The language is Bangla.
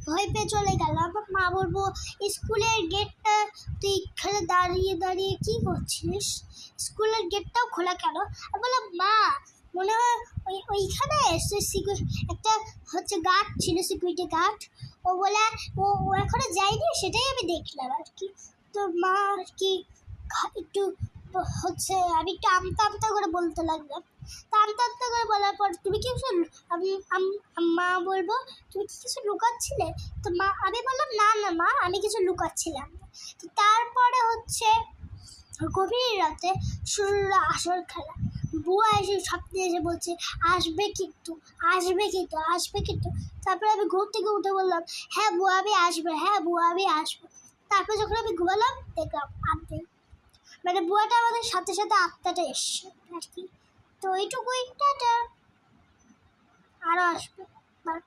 ভয় পেয়ে চলে গেল। আমার মা বলবো, স্কুলের গেটটা তুই এখানে দাঁড়িয়ে দাঁড়িয়ে কী করছিস? স্কুলের গেটটাও খোলা কেন? আমি বললাম, মা মনে হয় ওইখানে একটা হচ্ছে গার্ড ছিল, সিকিউরিটি গার্ড, ও বলে ও এখনো যায়নি, সেটাই আমি দেখলাম আর কি। তো মা আর কি একটু হচ্ছে আমি একটু আমতা আমতা করে বলতে লাগলাম। তা আমতা আমতা করে বলার পর, তুমি কি কিছু মা বলবো তুমি কি কিছু লুকাচ্ছিলে? তো মা আমি বললাম, না না মা, আমি কিছু লুকাচ্ছিলাম। তো তারপরে হচ্ছে গভীর রাতে শুরু হলো আসর খেলা। বুয়া এসে স্বপ্নে এসে বলছে, আসবে কিন্তু, আসবে কিন্তু, আসবে কিন্তু। তারপরে আমি ঘুম থেকে উঠে বললাম, হ্যাঁ বুয়া আমি আসবে, হ্যাঁ বুয়া আমি আসবো। তারপরে যখন আমি ঘুমালাম দেখলাম আনতে, মানে বুয়াটা আমাদের সাথে সাথে আত্মাটা এসছে আর কি। তো এইটুকুই, টাটা। আরও আসবে বাট